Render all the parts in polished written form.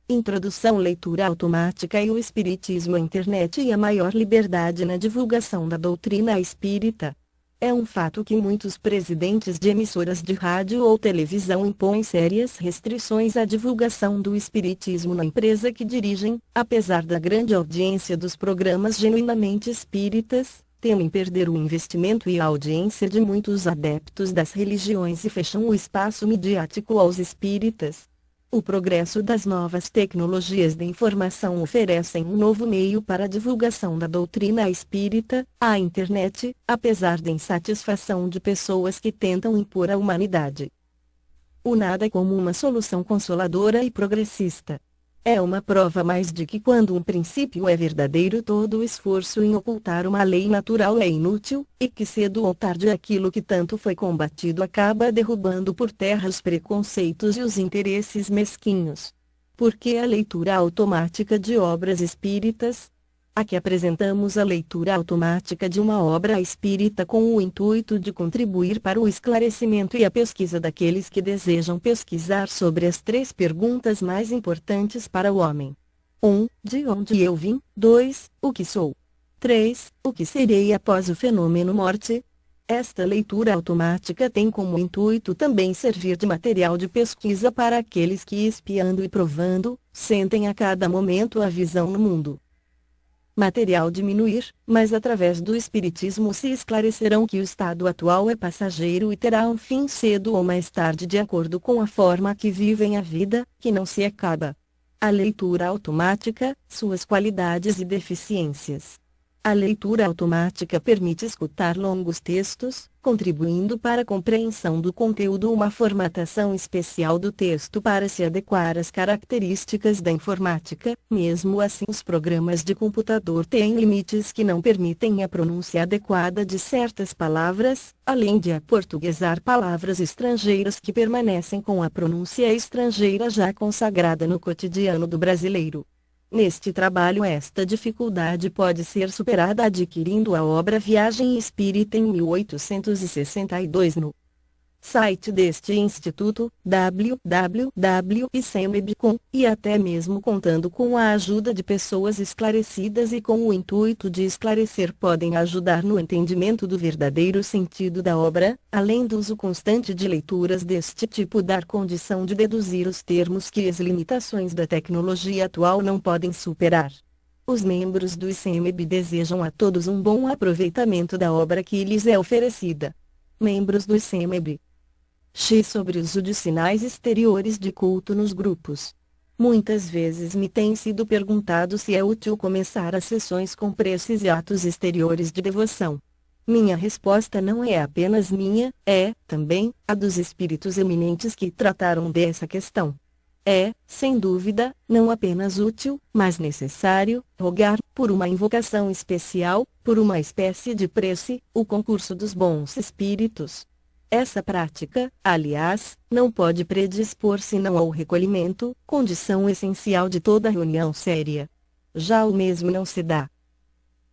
Introdução, leitura automática e o espiritismo, a internet e a maior liberdade na divulgação da doutrina espírita. É um fato que muitos presidentes de emissoras de rádio ou televisão impõem sérias restrições à divulgação do espiritismo na empresa que dirigem, apesar da grande audiência dos programas genuinamente espíritas. Temem perder o investimento e a audiência de muitos adeptos das religiões e fecham o espaço midiático aos espíritas. O progresso das novas tecnologias de informação oferecem um novo meio para a divulgação da doutrina espírita, a internet, apesar da insatisfação de pessoas que tentam impor à humanidade o nada como uma solução consoladora e progressista. É uma prova mais de que quando um princípio é verdadeiro, todo o esforço em ocultar uma lei natural é inútil, e que cedo ou tarde aquilo que tanto foi combatido acaba derrubando por terra os preconceitos e os interesses mesquinhos. Por que a leitura automática de obras espíritas? Aqui apresentamos a leitura automática de uma obra espírita com o intuito de contribuir para o esclarecimento e a pesquisa daqueles que desejam pesquisar sobre as 3 perguntas mais importantes para o homem. 1. De onde eu vim? 2. O que sou? 3. O que serei após o fenômeno morte? Esta leitura automática tem como intuito também servir de material de pesquisa para aqueles que, espiando e provando, sentem a cada momento a visão no mundo material diminuir, mas através do espiritismo se esclarecerão que o estado atual é passageiro e terá um fim cedo ou mais tarde de acordo com a forma que vivem a vida, que não se acaba. A leitura automática, suas qualidades e deficiências. A leitura automática permite escutar longos textos, contribuindo para a compreensão do conteúdo, uma formatação especial do texto para se adequar às características da informática. Mesmo assim, os programas de computador têm limites que não permitem a pronúncia adequada de certas palavras, além de aportuguesar palavras estrangeiras que permanecem com a pronúncia estrangeira já consagrada no cotidiano do brasileiro. Neste trabalho, esta dificuldade pode ser superada adquirindo a obra Viagem Espírita em 1862 no site deste instituto, www.icemeb.com, e até mesmo contando com a ajuda de pessoas esclarecidas e com o intuito de esclarecer, podem ajudar no entendimento do verdadeiro sentido da obra, além do uso constante de leituras deste tipo, dar condição de deduzir os termos que as limitações da tecnologia atual não podem superar. Os membros do ICEMEB desejam a todos um bom aproveitamento da obra que lhes é oferecida. Membros do ICEMEB. X sobre o uso de sinais exteriores de culto nos grupos. Muitas vezes me tem sido perguntado se é útil começar as sessões com preces e atos exteriores de devoção. Minha resposta não é apenas minha, é, também, a dos espíritos eminentes que trataram dessa questão. É, sem dúvida, não apenas útil, mas necessário, rogar, por uma invocação especial, por uma espécie de prece, o concurso dos bons espíritos. Essa prática, aliás, não pode predispor senão ao recolhimento, condição essencial de toda reunião séria. Já o mesmo não se dá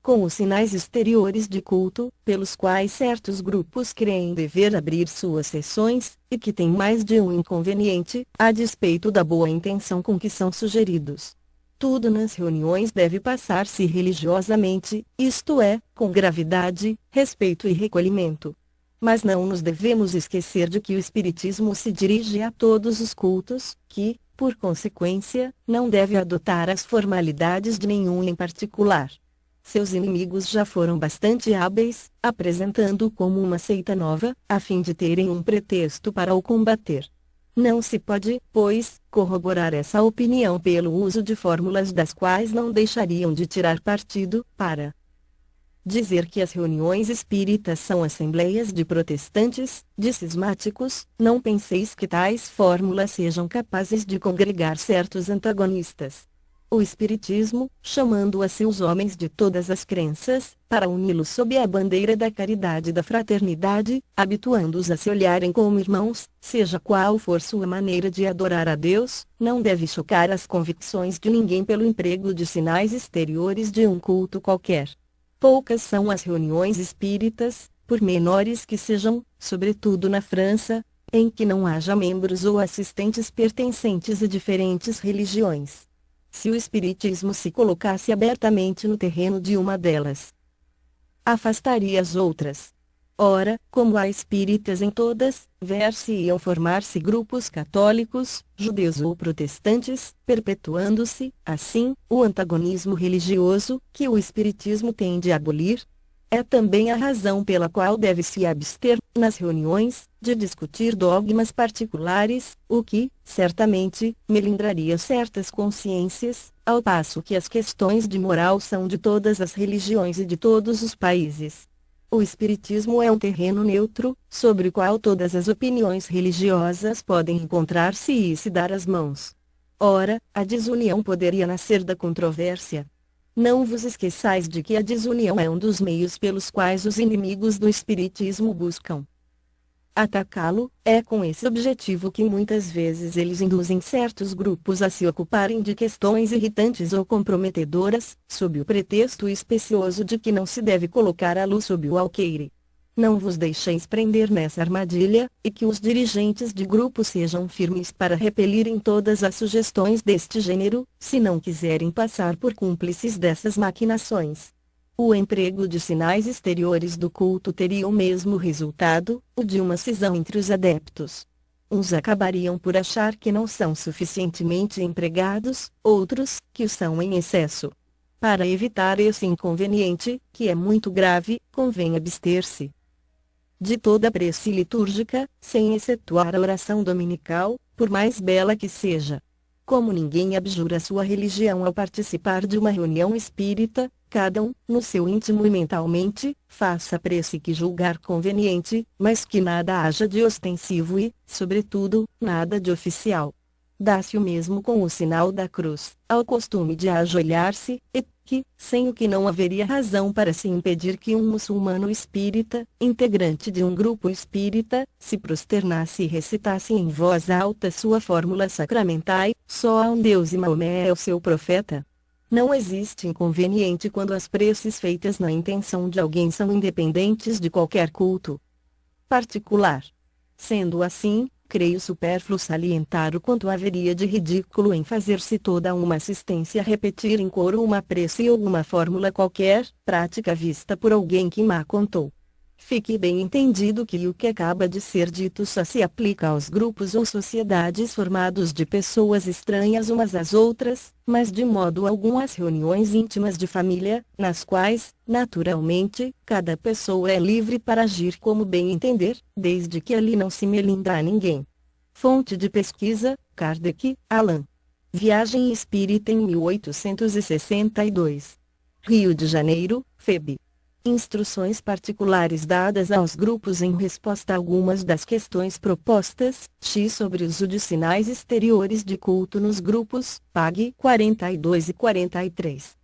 com os sinais exteriores de culto, pelos quais certos grupos creem dever abrir suas sessões, e que têm mais de um inconveniente, a despeito da boa intenção com que são sugeridos. Tudo nas reuniões deve passar-se religiosamente, isto é, com gravidade, respeito e recolhimento. Mas não nos devemos esquecer de que o Espiritismo se dirige a todos os cultos, que, por consequência, não deve adotar as formalidades de nenhum em particular. Seus inimigos já foram bastante hábeis, apresentando-o como uma seita nova, a fim de terem um pretexto para o combater. Não se pode, pois, corroborar essa opinião pelo uso de fórmulas das quais não deixariam de tirar partido, para dizer que as reuniões espíritas são assembleias de protestantes, de cismáticos. Não penseis que tais fórmulas sejam capazes de congregar certos antagonistas. O Espiritismo, chamando a si os homens de todas as crenças, para uni-los sob a bandeira da caridade e da fraternidade, habituando-os a se olharem como irmãos, seja qual for sua maneira de adorar a Deus, não deve chocar as convicções de ninguém pelo emprego de sinais exteriores de um culto qualquer. Poucas são as reuniões espíritas, por menores que sejam, sobretudo na França, em que não haja membros ou assistentes pertencentes a diferentes religiões. Se o espiritismo se colocasse abertamente no terreno de uma delas, afastaria as outras. Ora, como há espíritas em todas, ver-se-iam formar-se grupos católicos, judeus ou protestantes, perpetuando-se, assim, o antagonismo religioso, que o espiritismo tende a abolir. É também a razão pela qual deve-se abster, nas reuniões, de discutir dogmas particulares, o que, certamente, melindraria certas consciências, ao passo que as questões de moral são de todas as religiões e de todos os países. O espiritismo é um terreno neutro, sobre o qual todas as opiniões religiosas podem encontrar-se e se dar as mãos. Ora, a desunião poderia nascer da controvérsia. Não vos esqueçais de que a desunião é um dos meios pelos quais os inimigos do espiritismo buscam atacá-lo. É com esse objetivo que muitas vezes eles induzem certos grupos a se ocuparem de questões irritantes ou comprometedoras, sob o pretexto especioso de que não se deve colocar a luz sob o alqueire. Não vos deixeis prender nessa armadilha, e que os dirigentes de grupo sejam firmes para repelirem todas as sugestões deste gênero, se não quiserem passar por cúmplices dessas maquinações. O emprego de sinais exteriores do culto teria o mesmo resultado, o de uma cisão entre os adeptos. Uns acabariam por achar que não são suficientemente empregados, outros, que o são em excesso. Para evitar esse inconveniente, que é muito grave, convém abster-se de toda prece litúrgica, sem excetuar a oração dominical, por mais bela que seja. Como ninguém abjura sua religião ao participar de uma reunião espírita, cada um, no seu íntimo e mentalmente, faça a prece que julgar conveniente, mas que nada haja de ostensivo e, sobretudo, nada de oficial. Dá-se o mesmo com o sinal da cruz, ao costume de ajoelhar-se, e que, sem o que não haveria razão para se impedir que um muçulmano espírita, integrante de um grupo espírita, se prosternasse e recitasse em voz alta sua fórmula sacramental: só há um Deus e Maomé é o seu profeta. Não existe inconveniente quando as preces feitas na intenção de alguém são independentes de qualquer culto particular. Sendo assim, creio supérfluo salientar o quanto haveria de ridículo em fazer-se toda uma assistência repetir em coro uma prece ou uma fórmula qualquer, prática vista por alguém que má contou. Fique bem entendido que o que acaba de ser dito só se aplica aos grupos ou sociedades formados de pessoas estranhas umas às outras, mas de modo algum às reuniões íntimas de família, nas quais, naturalmente, cada pessoa é livre para agir como bem entender, desde que ali não se melindra a ninguém. Fonte de pesquisa: Kardec, Allan. Viagem Espírita em 1862. Rio de Janeiro, FEB. Instruções particulares dadas aos grupos em resposta a algumas das questões propostas, x sobre o uso de sinais exteriores de culto nos grupos, pág. 42 e 43.